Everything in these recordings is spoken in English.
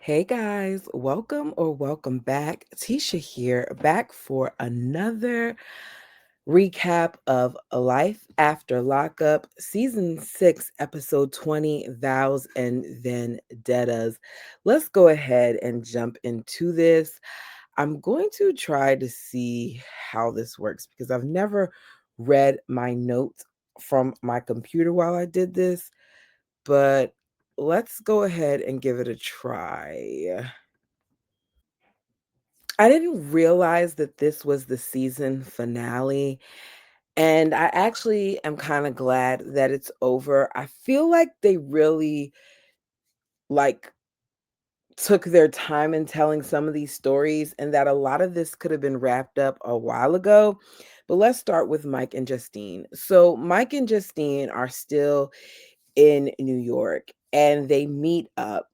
Hey guys, welcome or welcome back. Tisha here, back for another recap of Life After Lockup, Season 6, Episode 20, Vows and Vendettas. Let's go ahead and jump into this. I'm going to try to see how this works because I've never read my notes from my computer while I did this, but let's go ahead and give it a try. I didn't realize that this was the season finale, and I actually am kinda glad that it's over. I feel like they really, like, took their time in telling some of these stories and that a lot of this could have been wrapped up a while ago. But let's start with Mike and Justine. So Mike and Justine are still in New York, and they meet up.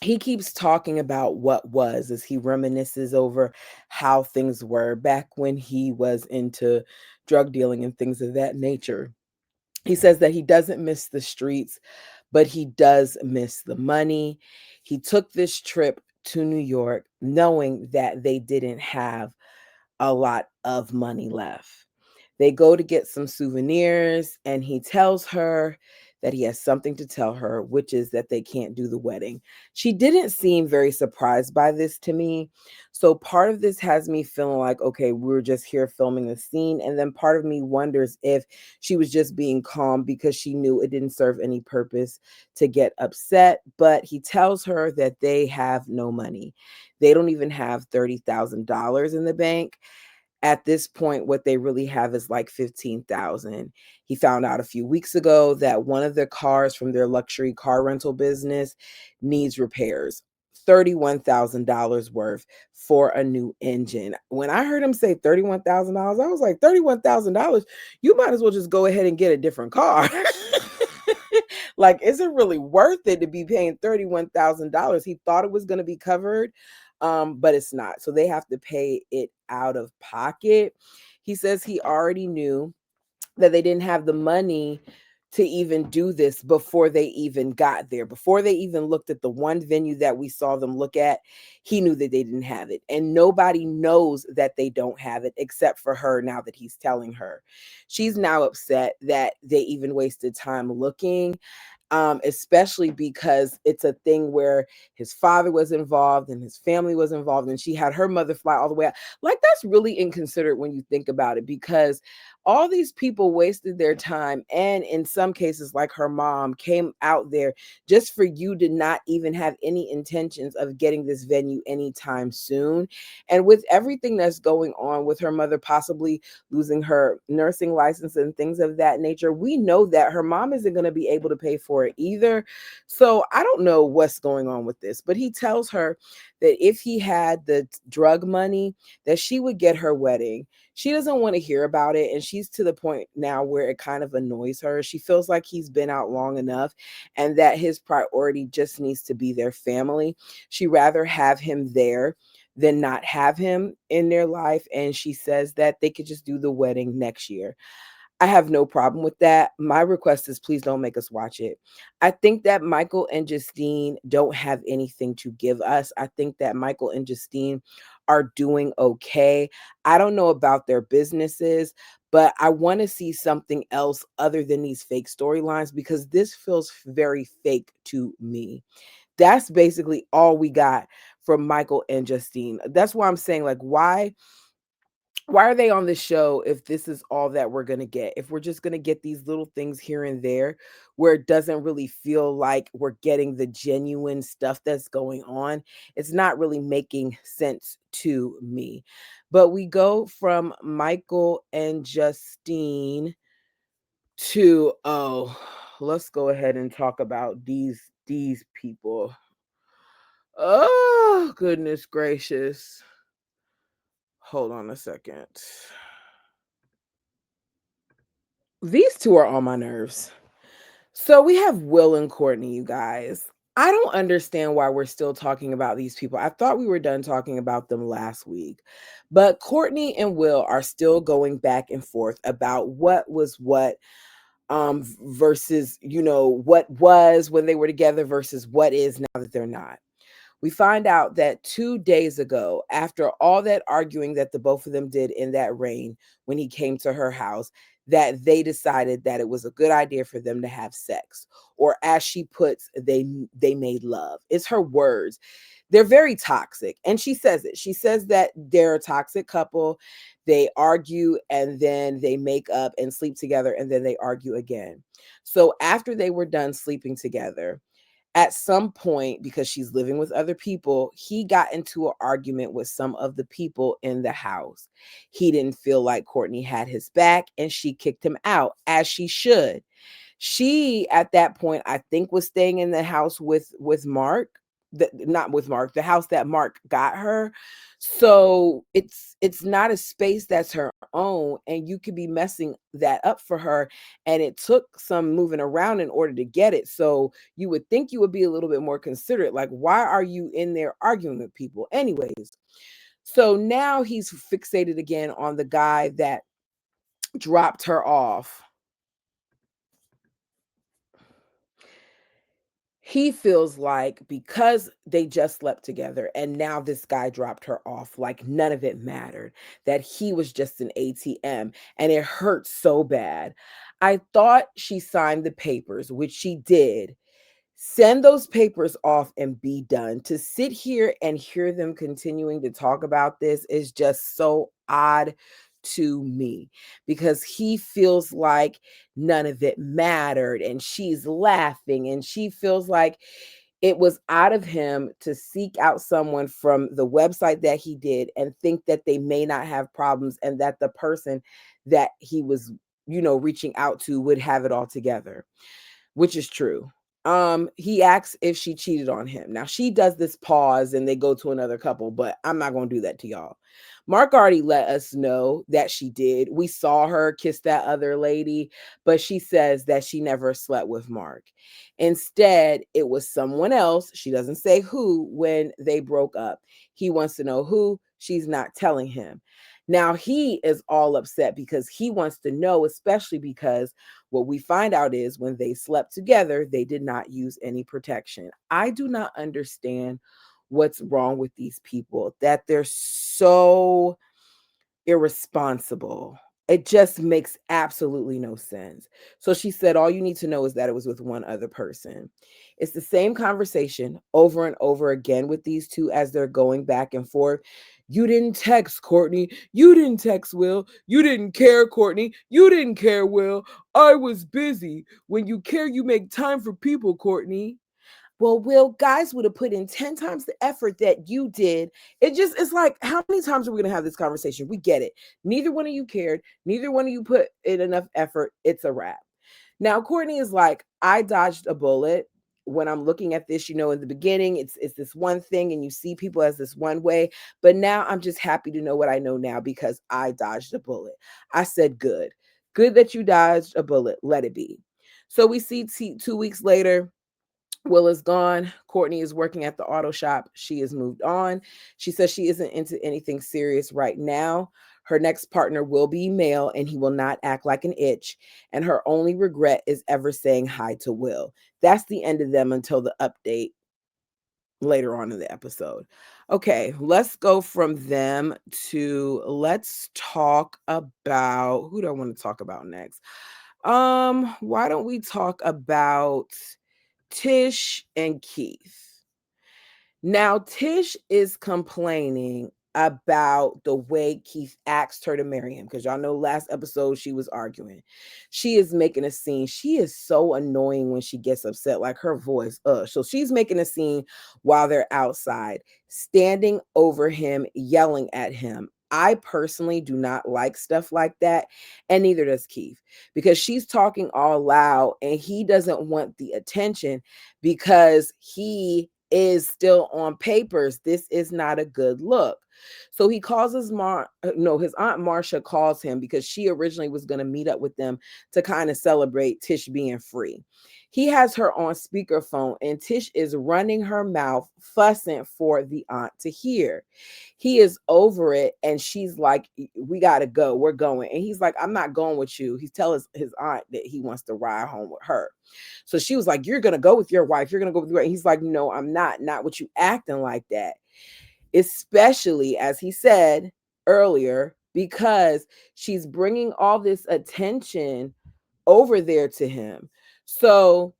He keeps talking about what was as he reminisces over how things were back when he was into drug dealing and things of that nature. He says that he doesn't miss the streets, but he does miss the money. He took this trip to New York knowing that they didn't have a lot of money left. They go to get some souvenirs, and he tells her that he has something to tell her, which is that they can't do the wedding. She didn't seem very surprised by this to me. So part of this has me feeling like, okay, we're just here filming the scene. And then part of me wonders if she was just being calm because she knew it didn't serve any purpose to get upset. But he tells her that they have no money. They don't even have $30,000 in the bank. At this point, what they really have is like 15,000. He found out a few weeks ago that one of their cars from their luxury car rental business needs repairs. $31,000 worth for a new engine. When I heard him say $31,000, I was like, $31,000, you might as well just go ahead and get a different car. Like, is it really worth it to be paying $31,000? He thought it was going to be covered, but it's not. So they have to pay it out of pocket. He says he already knew that they didn't have the money to even do this before they even got there. Before they even looked at the one venue that we saw them look at, he knew that they didn't have it. And nobody knows that they don't have it except for her now that he's telling her. She's now upset that they even wasted time looking, especially because it's a thing where his father was involved and his family was involved, and she had her mother fly all the way out. Like, that's really inconsiderate when you think about it, because all these people wasted their time, and in some cases, like her mom, came out there just for you to not even have any intentions of getting this venue anytime soon. And with everything that's going on with her mother possibly losing her nursing license and things of that nature, we know that her mom isn't going to be able to pay for it either. So I don't know what's going on with this, but he tells her that if he had the drug money, that she would get her wedding. She doesn't want to hear about it, and she's to the point now where it kind of annoys her. She feels like he's been out long enough and that his priority just needs to be their family. She rather have him there than not have him in their life, and she says that they could just do the wedding next year. I have no problem with that. My request is please don't make us watch it. I think that Michael and Justine don't have anything to give us. I think that Michael and Justine are doing okay. I don't know about their businesses, but I want to see something else other than these fake storylines, because this feels very fake to me. That's basically all we got from Michael and Justine. That's why I'm saying, like, why are they on the show if this is all that we're going to get? If we're just going to get these little things here and there where it doesn't really feel like we're getting the genuine stuff that's going on, it's not really making sense to me. But we go from Michael and Justine to, oh, let's go ahead and talk about these people. Oh, goodness gracious. Hold on a second. These two are on my nerves. So we have Will and Courtney, you guys. I don't understand why we're still talking about these people. I thought we were done talking about them last week. But Courtney and Will are still going back and forth about what was what, versus, what was when they were together versus what is now that they're not. We find out that 2 days ago, after all that arguing that the both of them did in that rain when he came to her house, that they decided that it was a good idea for them to have sex, or as she puts, they made love. It's her words. They're very toxic, and she says it. She says that they're a toxic couple. They argue and then they make up and sleep together and then they argue again. So after they were done sleeping together, at some point, because she's living with other people, he got into an argument with some of the people in the house. He didn't feel like Courtney had his back and she kicked him out, as she should. She, at that point, I think, was staying in the house with Mark. Not with Mark, the house that Mark got her. So it's not a space that's her own, and you could be messing that up for her. And it took some moving around in order to get it. So you would think you would be a little bit more considerate. Like, why are you in there arguing with people? Anyways, so now he's fixated again on the guy that dropped her off. He feels like because they just slept together and now this guy dropped her off, like none of it mattered, that he was just an ATM, and it hurts so bad. I thought she signed the papers, which she did. Send those papers off and be done. To sit here and hear them continuing to talk about this is just so odd to me, because he feels like none of it mattered and she's laughing, and she feels like it was out of him to seek out someone from the website that he did and think that they may not have problems, and that the person that he was, reaching out to would have it all together, which is true. He asks if she cheated on him. Now she does this pause and they go to another couple, but I'm not going to do that to y'all. Mark already let us know that she did. We saw her kiss that other lady, but she says that she never slept with Mark. Instead, it was someone else. She doesn't say who when they broke up. He wants to know who. She's not telling him. Now he is all upset because he wants to know, especially because what we find out is when they slept together, they did not use any protection. I do not understand what's wrong with these people, that they're so irresponsible. It just makes absolutely no sense. So she said, all you need to know is that it was with one other person. It's the same conversation over and over again with these two as they're going back and forth. You didn't text Courtney. You didn't text Will. You didn't care, Courtney. You didn't care, Will. I was busy. When you care, you make time for people, Courtney. Well, Will, guys would have put in 10 times the effort that you did. It's like, how many times are we going to have this conversation? We get it. Neither one of you cared. Neither one of you put in enough effort. It's a wrap. Now, Courtney is like, I dodged a bullet. When I'm looking at this, in the beginning, it's this one thing and you see people as this one way. But now I'm just happy to know what I know now because I dodged a bullet. I said, good. Good that you dodged a bullet. Let it be. So we see 2 weeks later, Will is gone. Courtney is working at the auto shop. She has moved on. She says she isn't into anything serious right now. Her next partner will be male and he will not act like an itch. And her only regret is ever saying hi to Will. That's the end of them until the update later on in the episode. Okay, let's go from them to let's talk about, who do I want to talk about next? Why don't we talk about Tish and Keith? Now, Tish is complaining about the way Keith asked her to marry him, because y'all know last episode she was arguing. She is making a scene. She is so annoying when she gets upset, like her voice. So she's making a scene while they're outside, standing over him, yelling at him. I personally do not like stuff like that, and neither does Keith, because she's talking all loud and he doesn't want the attention because he is still on papers. This is not a good look. So he calls his his aunt Marcia calls him because she originally was going to meet up with them to kind of celebrate Tish being free. He has her on speakerphone, and Tish is running her mouth, fussing for the aunt to hear. He is over it, and she's like, "We gotta go. We're going." And he's like, "I'm not going with you." He's telling his aunt that he wants to ride home with her. So she was like, "You're gonna go with your wife. You're gonna go with your." He's like, "No, I'm not. Not with you acting like that." Especially as he said earlier, because she's bringing all this attention over there to him. So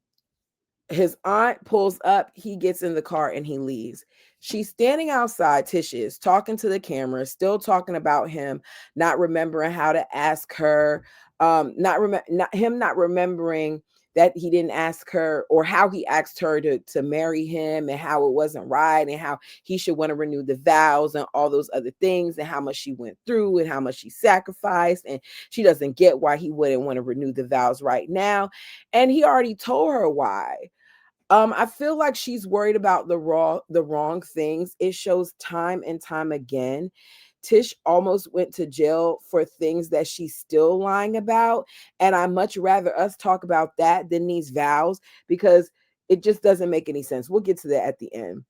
his aunt pulls up, he gets in the car and he leaves. She's standing outside, Tish is talking to the camera, still talking about him, not remembering how to ask her, not remembering that he didn't ask her, or how he asked her to marry him, and how it wasn't right, and how he should want to renew the vows and all those other things, and how much she went through and how much she sacrificed, and she doesn't get why he wouldn't want to renew the vows right now. And he already told her why. I feel like she's worried about the wrong things. It shows time and time again. Tish almost went to jail for things that she's still lying about. And I much rather us talk about that than these vows, because it just doesn't make any sense. We'll get to that at the end.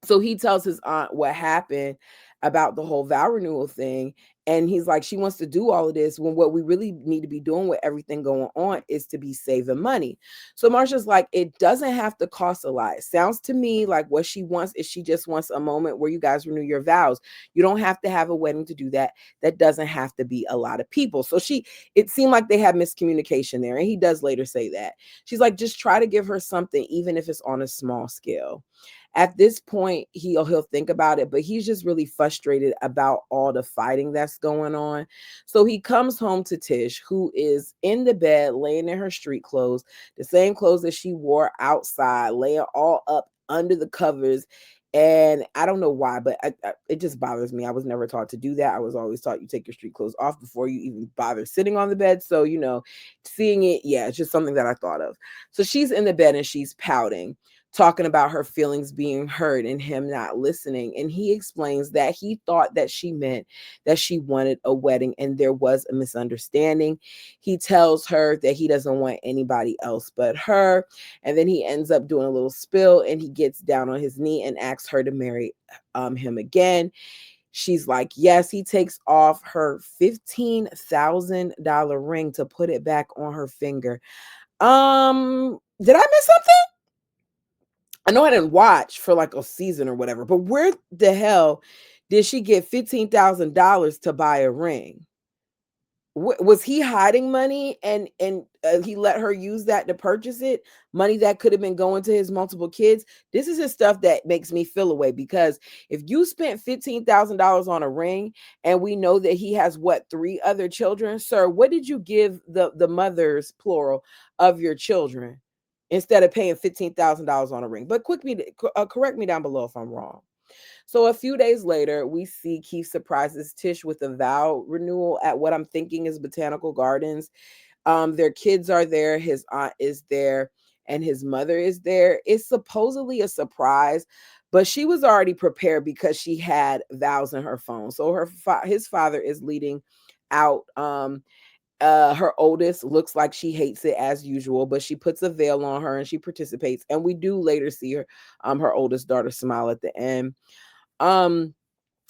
So he tells his aunt what happened about the whole vow renewal thing. And he's like, she wants to do all of this when what we really need to be doing with everything going on is to be saving money. So Marsha's like, it doesn't have to cost a lot. It sounds to me like what she wants is she just wants a moment where you guys renew your vows. You don't have to have a wedding to do that. That doesn't have to be a lot of people. So it seemed like they had miscommunication there. And he does later say that. She's like, just try to give her something, even if it's on a small scale. At this point, he'll think about it, but he's just really frustrated about all the fighting that's going on. So he comes home to Tish, who is in the bed laying in her street clothes, the same clothes that she wore outside, laying all up under the covers. And I don't know why, but it just bothers me. I was never taught to do that. I was always taught you take your street clothes off before you even bother sitting on the bed. So, seeing it, yeah, it's just something that I thought of. So she's in the bed and she's pouting, talking about her feelings being hurt and him not listening. And he explains that he thought that she meant that she wanted a wedding and there was a misunderstanding. He tells her that he doesn't want anybody else but her. And then he ends up doing a little spill and he gets down on his knee and asks her to marry him again. She's like, yes. He takes off her $15,000 ring to put it back on her finger. Did I miss something? I know I didn't watch for like a season or whatever, but where the hell did she get $15,000 to buy a ring? Was he hiding money, and he let her use that to purchase it? Money that could have been going to his multiple kids. This is the stuff that makes me feel away, because if you spent $15,000 on a ring, and we know that he has three other children, sir, what did you give the mothers, plural, of your children, instead of paying $15,000 on a ring? But correct me down below if I'm wrong. So a few days later, we see Keith surprises Tish with a vow renewal at what I'm thinking is Botanical Gardens. Their kids are there, his aunt is there, and his mother is there. It's supposedly a surprise, but she was already prepared because she had vows in her phone. So his father is leading out. Her oldest looks like she hates it as usual, but she puts a veil on her and she participates. And we do later see her oldest daughter smile at the end. Um,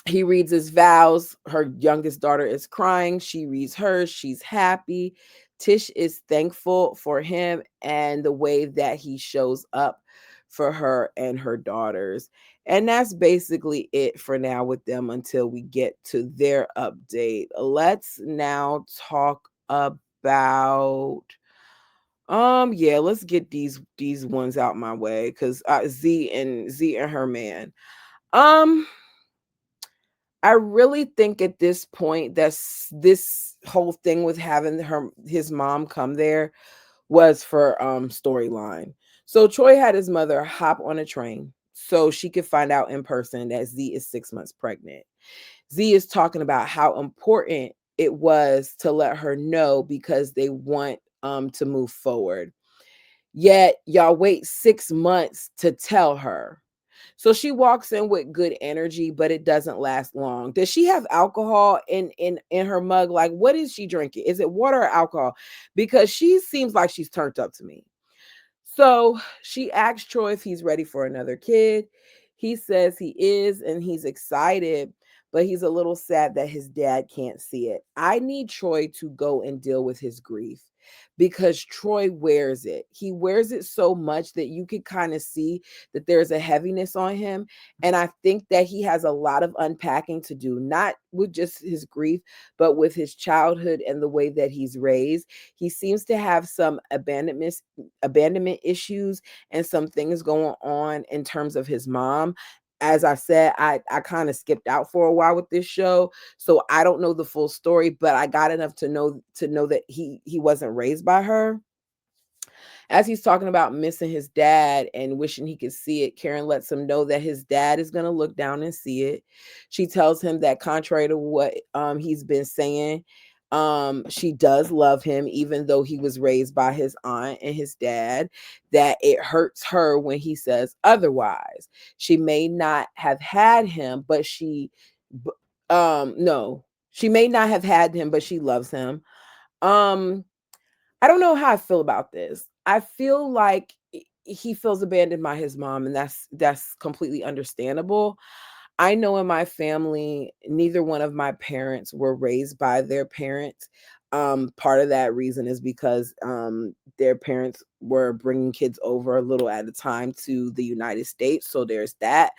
he reads his vows. Her youngest daughter is crying. She reads hers. She's happy. Tish is thankful for him and the way that he shows up for her and her daughters. And that's basically it for now with them until we get to their update. Let's now talk about yeah, let's get these ones out my way, because Z and her man. Um I really think at this point that's this whole thing with having his mom come there was for storyline. So Troy had his mother hop on a train so she could find out in person that Z is 6 months pregnant. Z is talking about how important it was to let her know because they want to move forward. Yet y'all wait 6 months to tell her. So she walks in with good energy, but it doesn't last long. Does she have alcohol in her mug? Like, what is she drinking? Is it water or alcohol? Because she seems like she's turned up to me. So she asks Troy if he's ready for another kid. He says he is and he's excited, but he's a little sad that his dad can't see it. I need Troy to go and deal with his grief because Troy wears it. He wears it so much that you can kind of see that there's a heaviness on him. And I think that he has a lot of unpacking to do, not with just his grief, but with his childhood and the way that he's raised. He seems to have some abandonment issues and some things going on in terms of his mom. As I said, I kind of skipped out for a while with this show, so I don't know the full story, but I got enough to know that he wasn't raised by her. As he's talking about missing his dad and wishing he could see it, Karen lets him know that his dad is going to look down and see it. She tells him that contrary to what he's been saying, she does love him, even though he was raised by his aunt and his dad, that it hurts her when he says otherwise. She may not have had him, but no, she may not have had him, but she loves him. Um, I don't know how I feel about this. I feel like he feels abandoned by his mom, and that's completely understandable. I know in my family, neither one of my parents were raised by their parents. Part of that reason is because their parents were bringing kids over a little at a time to the United States, so there's that.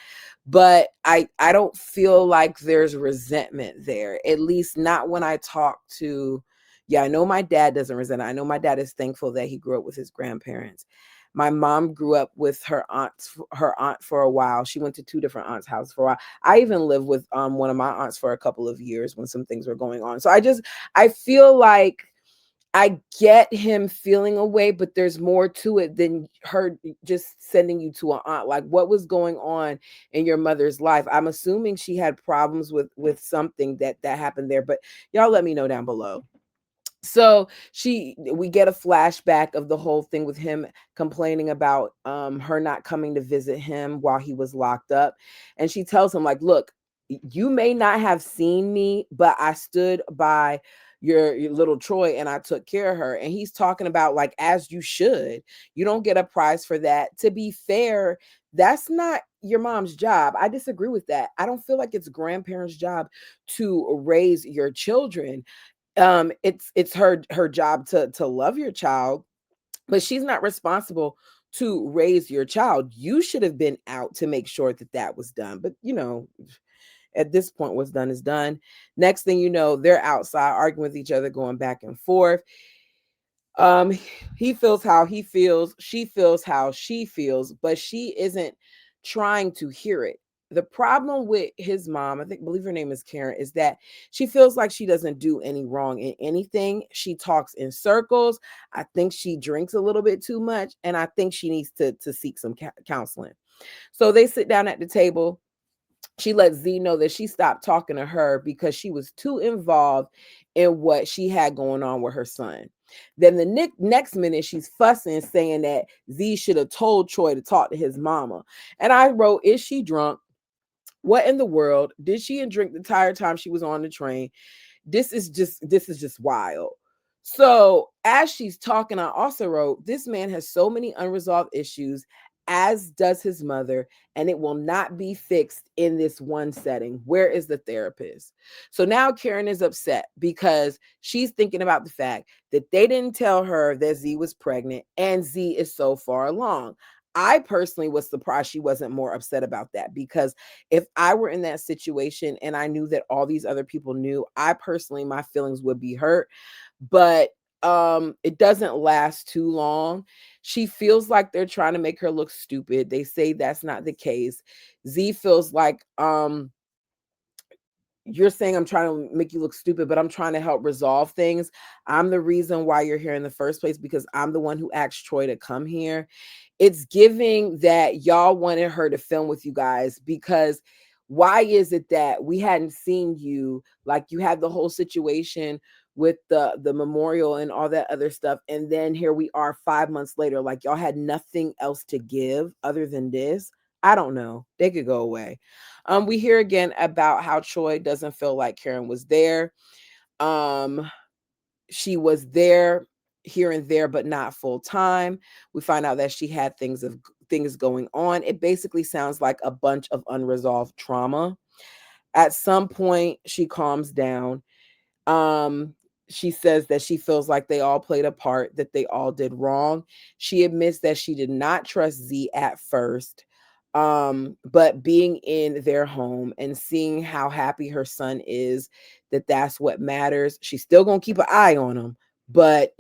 But I don't feel like there's resentment there, at least not when I talk to. Yeah, I know my dad doesn't resent it. I know my dad is thankful that he grew up with his grandparents. My mom grew up with her aunt for a while. She went to two different aunts' houses for a while. I even lived with one of my aunts for a couple of years when some things were going on. So I feel like I get him feeling away, but there's more to it than her just sending you to an aunt. Like, what was going on in your mother's life? I'm assuming she had problems with something that happened there, but y'all let me know down below. So we get a flashback of the whole thing with him complaining about her not coming to visit him while he was locked up, and she tells him, like, look, you may not have seen me, but I stood by your little Troy and I took care of her. And he's talking about, like, as you should. You don't get a prize for that. To be fair, that's not your mom's job. I disagree with that. I don't feel like it's grandparents' job to raise your children. It's her job to love your child, but she's not responsible to raise your child. You should have been out to make sure that that was done, but at this point, what's done is done. Next thing you know, they're outside arguing with each other, going back and forth. um he feels how he feels, she feels how she feels, but she isn't trying to hear it. The problem with his mom, I think, believe her name is Karen, is that she feels like she doesn't do any wrong in anything. She talks in circles. I think she drinks a little bit too much, and I think she needs to seek some counseling. So they sit down at the table. She lets Z know that she stopped talking to her because she was too involved in what she had going on with her son. Then the next minute, she's fussing, saying that Z should have told Troy to talk to his mama. And I wrote, is she drunk? What in the world? Did she drink the entire time she was on the train? This is just wild. So as she's talking, I also wrote, this man has so many unresolved issues, as does his mother, and it will not be fixed in this one setting. Where is the therapist? So now Karen is upset because she's thinking about the fact that they didn't tell her that Z was pregnant and Z is so far along. I personally was surprised she wasn't more upset about that, because if I were in that situation and I knew that all these other people knew, I personally, my feelings would be hurt. But it doesn't last too long. She feels like they're trying to make her look stupid. They say that's not the case. Z feels like you're saying I'm trying to make you look stupid, but I'm trying to help resolve things. I'm the reason why you're here in the first place, because I'm the one who asked Troy to come here. It's giving that y'all wanted her to film with you guys, because why is it that we hadn't seen you? Like, you had the whole situation with the memorial and all that other stuff, and then here we are 5 months later, like y'all had nothing else to give other than this. I don't know, they could go away. We hear again about how Troy doesn't feel like Karen was there. um she was there. here and there, but not full time. We find out that she had things going on. It basically sounds like a bunch of unresolved trauma. At some point, she calms down. um, she says that she feels like they all played a part, that they all did wrong. She admits that she did not trust Z at first. But being in their home and seeing how happy her son is, that's what matters. She's still gonna keep an eye on him, but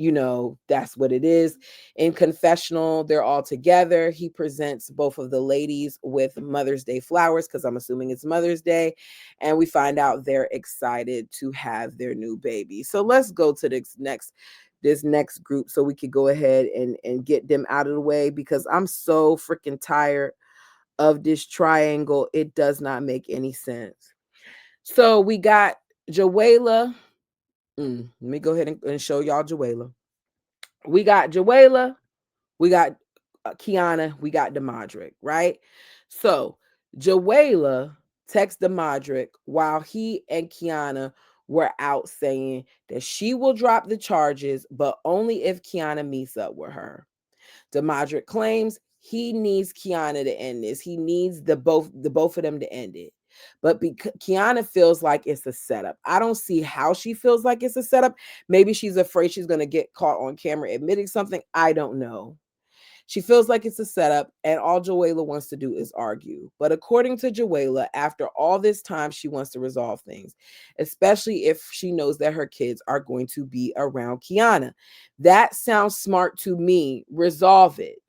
that's what it is. In confessional, they're all together. He presents both of the ladies with Mother's Day flowers, because I'm assuming it's Mother's Day, and we find out they're excited to have their new baby. So let's go to this next group so we could go ahead and get them out of the way, because I'm so freaking tired of this triangle. It does not make any sense. So we got Joella. Let me go ahead and show y'all Joella. We got Joella. We got Kiana. We got Demadric, right? So Joella texts Demadric while he and Kiana were out, saying that she will drop the charges, but only if Kiana meets up with her. Demadric claims he needs Kiana to end this. He needs the both of them to end it. But Kiana feels like it's a setup. I don't see how she feels like it's a setup. Maybe she's afraid she's going to get caught on camera admitting something. I don't know. She feels like it's a setup, and all Joella wants to do is argue. But according to Joella, after all this time, she wants to resolve things, especially if she knows that her kids are going to be around Kiana. That sounds smart to me. Resolve it.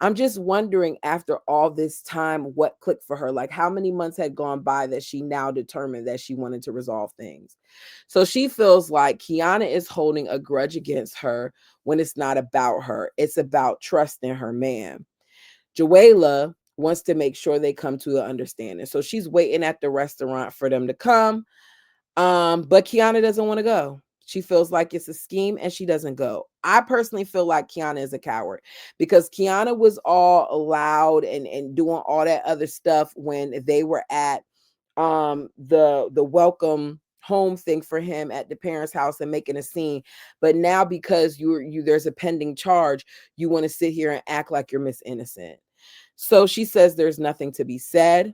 I'm just wondering, after all this time, what clicked for her. Like, how many months had gone by that she now determined that she wanted to resolve things? So she feels like Kiana is holding a grudge against her when it's not about her. It's about trusting her man. Joella wants to make sure they come to an understanding. So she's waiting at the restaurant for them to come. But Kiana doesn't want to go. She feels like it's a scheme and she doesn't go. I personally feel like Kiana is a coward, because Kiana was all loud and doing all that other stuff when they were at the welcome home thing for him at the parents' house and making a scene. But now, because there's a pending charge, you want to sit here and act like you're Miss Innocent. So she says there's nothing to be said.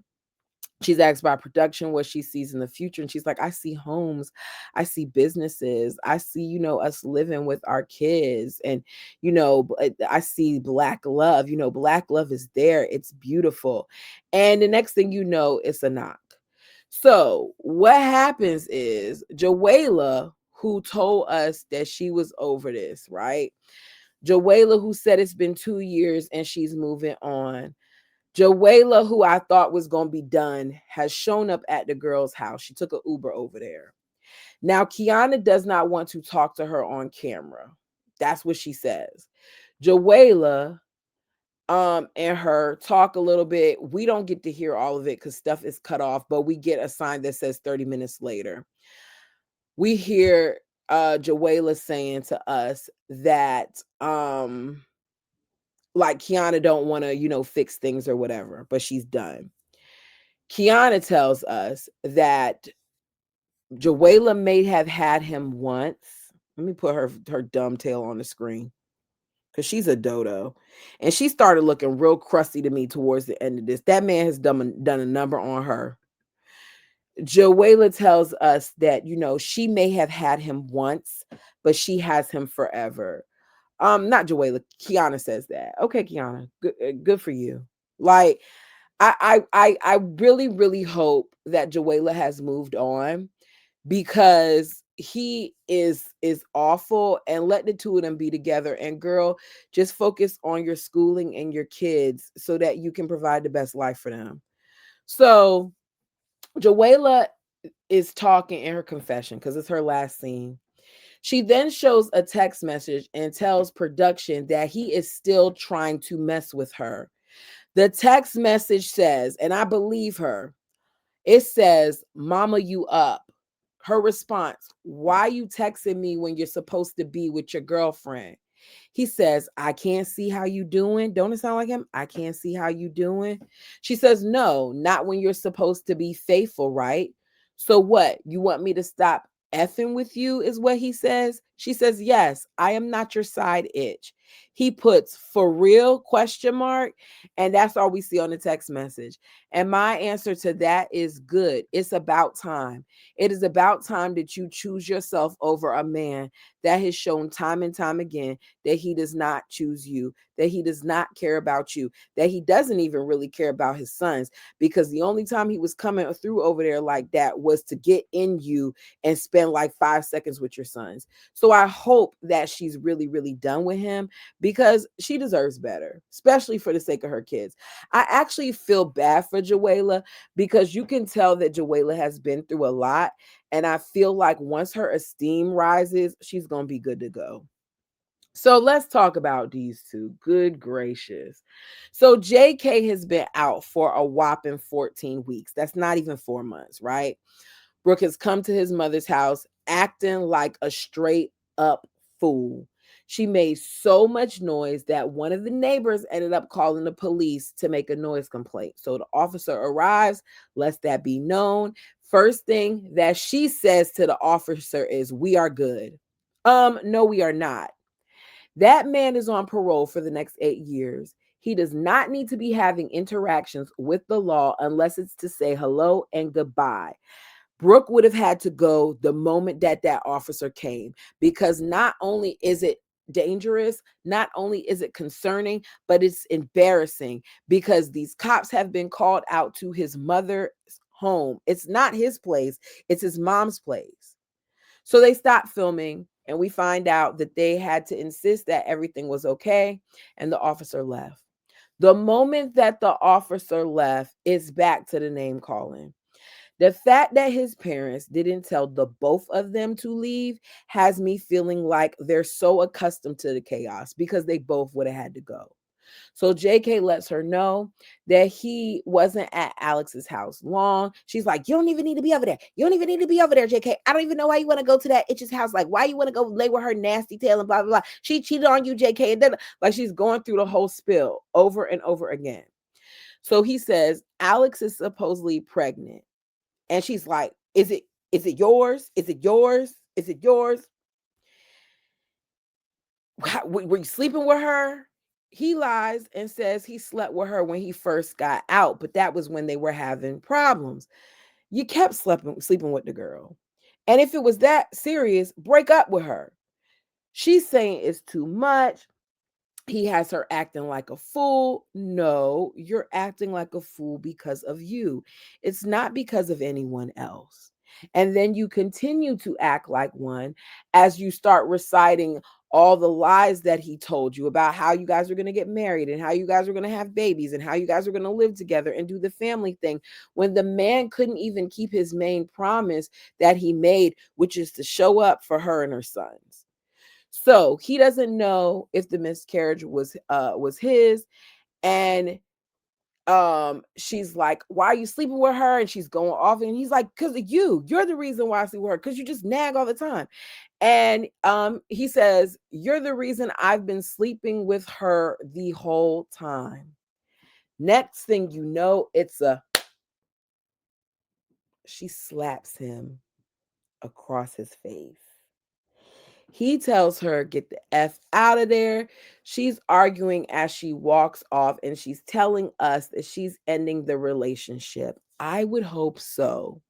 She's asked by production what she sees in the future, and she's like, I see homes, I see businesses, I see, us living with our kids, and I see black love. Black love is there, it's beautiful. And the next thing you know, it's a knock. So what happens is Joella, who told us that she was over this, right? Joella, who said it's been 2 years and she's moving on. Joella, who I thought was going to be done, has shown up at the girl's house. She took an Uber over there. Now, Kiana does not want to talk to her on camera. That's what she says. Joella and her talk a little bit. We don't get to hear all of it because stuff is cut off, but we get a sign that says 30 minutes later. We hear Joella saying to us that like Kiana don't want to, fix things or whatever, but she's done. Kiana tells us that Joella may have had him once. Let me put her dumb tail on the screen, because she's a dodo. And she started looking real crusty to me towards the end of this. That man has done a number on her. Joella tells us that, she may have had him once, but she has him forever. Not Joella. Kiana says that. Okay, Kiana, good for you. Like, I really, really hope that Joella has moved on, because he is awful, and let the two of them be together. And girl, just focus on your schooling and your kids so that you can provide the best life for them. So Joella is talking in her confession because it's her last scene. She then shows a text message and tells production that he is still trying to mess with her. The text message says, and I believe her, it says, "Mama, you up?" Her response, "Why you texting me when you're supposed to be with your girlfriend?" He says, "I can't see how you doing." Don't it sound like him? "I can't see how you doing." She says, "No, not when you're supposed to be faithful, right? So what? You want me to stop effing with you, is what he says. She says, yes, I am not your side itch. He puts for real question mark, and that's all we see on the text message. And my answer to that is good. It's about time. It is about time that you choose yourself over a man that has shown time and time again that he does not choose you, that he does not care about you, that he doesn't even really care about his sons, because the only time he was coming through over there like that was to get in you and spend like 5 seconds with your sons. So I hope that she's really, really done with him, because she deserves better, especially for the sake of her kids. I actually feel bad for Joella, because you can tell that Joella has been through a lot. And I feel like once her esteem rises, she's going to be good to go. So let's talk about these two. Good gracious. So JK has been out for a whopping 14 weeks. That's not even 4 months, right? Brooke has come to his mother's house acting like a straight up fool. She made so much noise that one of the neighbors ended up calling the police to make a noise complaint. So the officer arrives, lets that be known. First thing that she says to the officer is, "We are good." No, we are not. That man is on parole for the next 8 years. He does not need to be having interactions with the law unless it's to say hello and goodbye. Brooke would have had to go the moment that that officer came, because not only is it dangerous, not only is it concerning, but it's embarrassing, because these cops have been called out to his mother's home. It's not his place, it's his mom's place. So they stopped filming, and we find out that they had to insist that everything was okay, and the officer left. The moment that the officer left, it's back to the name calling. The fact that his parents didn't tell the both of them to leave has me feeling like they're so accustomed to the chaos, because they both would have had to go. So JK lets her know that he wasn't at Alex's house long. She's like, "You don't even need to be over there. You don't even need to be over there, JK. I don't even know why you want to go to that itch's house. Like, why you want to go lay with her nasty tail and blah, blah, blah. She cheated on you, JK." And then, like, she's going through the whole spill over and over again. So he says, Alex is supposedly pregnant. And she's like, is it yours? Is it yours? Is it yours? Were you sleeping with her? He lies and says he slept with her when he first got out, but that was when they were having problems. You kept sleeping with the girl. And if it was that serious, break up with her. She's saying it's too much. He has her acting like a fool. No, you're acting like a fool because of you. It's not because of anyone else. And then you continue to act like one as you start reciting all the lies that he told you about how you guys are going to get married and how you guys are going to have babies and how you guys are going to live together and do the family thing, when the man couldn't even keep his main promise that he made, which is to show up for her and her sons. So he doesn't know if the miscarriage was his. And she's like, "Why are you sleeping with her?" And she's going off, and he's like, "Because of you. You're the reason why I sleep with her, because you just nag all the time." And he says, "You're the reason I've been sleeping with her the whole time." Next thing you know, she slaps him across his face. He tells her, "Get the F out of there." She's arguing as she walks off, and she's telling us that she's ending the relationship. I would hope so.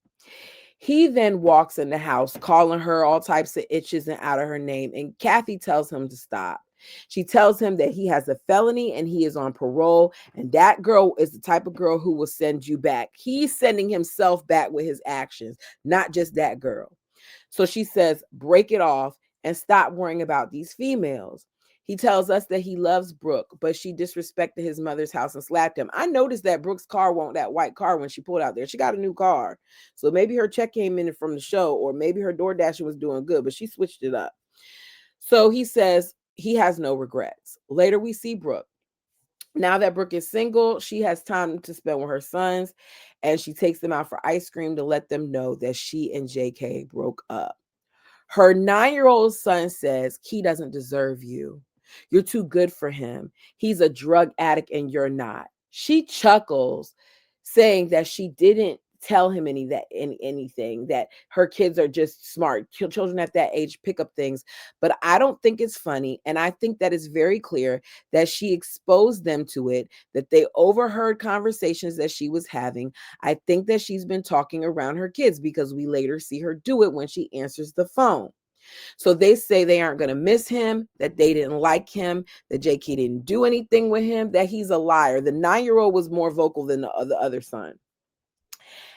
He then walks in the house, calling her all types of itches and out of her name, and Kathy tells him to stop. She tells him that he has a felony and he is on parole, and that girl is the type of girl who will send you back. He's sending himself back with his actions, not just that girl. So she says, break it off and stop worrying about these females. He tells us that he loves Brooke, but she disrespected his mother's house and slapped him. I noticed that Brooke's car won't that white car when she pulled out there. She got a new car. So maybe her check came in from the show, or maybe her door dashing was doing good, but she switched it up. So he says he has no regrets. Later, we see Brooke. Now that Brooke is single, she has time to spend with her sons, and she takes them out for ice cream to let them know that she and JK broke up. Her 9-year-old son says, "He doesn't deserve you. You're too good for him. He's a drug addict and you're not." She chuckles, saying that she didn't tell him anything, that her kids are just smart. Children at that age pick up things. But I don't think it's funny. And I think that it's very clear that she exposed them to it, that they overheard conversations that she was having. I think that she's been talking around her kids, because we later see her do it when she answers the phone. So they say they aren't going to miss him, that they didn't like him, that JK didn't do anything with him, that he's a liar. The 9-year-old was more vocal than the other son.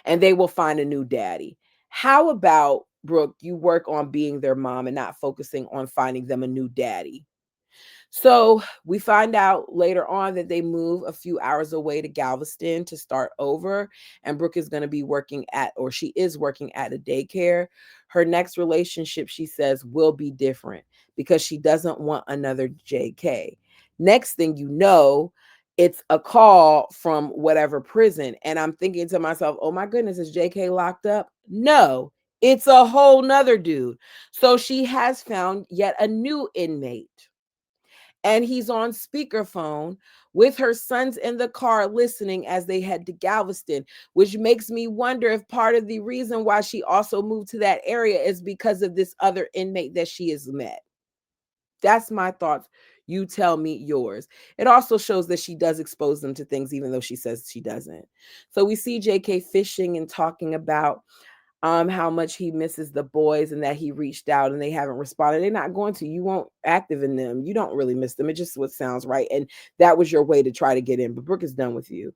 And they will find a new daddy. How about, Brooke, you work on being their mom and not focusing on finding them a new daddy? So we find out later on that they move a few hours away to Galveston to start over. And Brooke is going to be working at, or she is working at a daycare. Her next relationship, she says, will be different because she doesn't want another JK. Next thing you know, it's a call from whatever prison. And I'm thinking to myself, oh my goodness, is JK locked up? No, it's a whole nother dude. So she has found yet a new inmate, and he's on speakerphone with her sons in the car listening as they head to Galveston, which makes me wonder if part of the reason why she also moved to that area is because of this other inmate that she has met. That's my thoughts. You tell me yours. It also shows that she does expose them to things, even though she says she doesn't. So we see JK fishing and talking about how much he misses the boys and that he reached out and they haven't responded. They're not going to. You won't active in them. You don't really miss them. It just what sounds right. And that was your way to try to get in. But Brooke is done with you.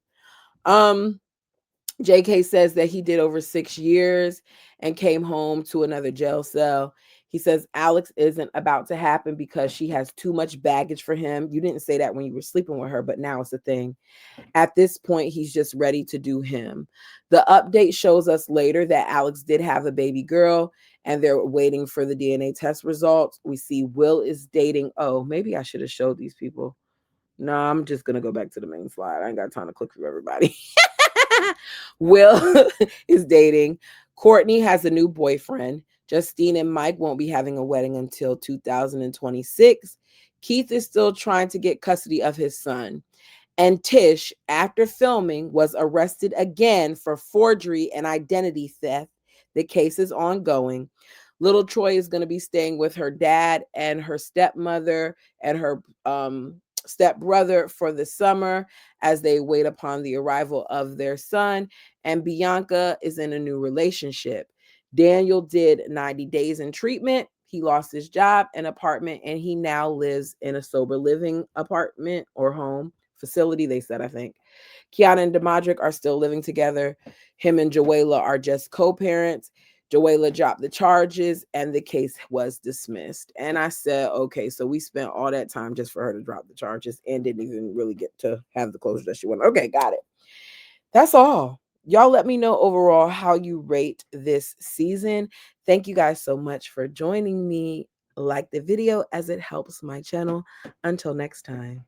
JK says that he did over 6 years and came home to another jail cell. He says Alex isn't about to happen because she has too much baggage for him. You didn't say that when you were sleeping with her, but now it's a thing. At this point, he's just ready to do him. The update shows us later that Alex did have a baby girl and they're waiting for the DNA test results. We see Will is dating. Oh, maybe I should have showed these people. No, I'm just going to go back to the main slide. I ain't got time to click through everybody. Will is dating. Courtney has a new boyfriend. Justine and Mike won't be having a wedding until 2026. Keith is still trying to get custody of his son. And Tish, after filming, was arrested again for forgery and identity theft. The case is ongoing. Little Troy is going to be staying with her dad and her stepmother and her stepbrother for the summer as they wait upon the arrival of their son. And Bianca is in a new relationship. Daniel did 90 days in treatment. He lost his job and apartment, and he now lives in a sober living apartment or home facility, they said, I think. Kiana and Demadric are still living together. Him and Joella are just co-parents. Joella dropped the charges and the case was dismissed. And I said, okay, so we spent all that time just for her to drop the charges and didn't even really get to have the closure that she wanted. Okay, got it. That's all. Y'all let me know overall how you rate this season. Thank you guys so much for joining me. Like the video as it helps my channel. Until next time.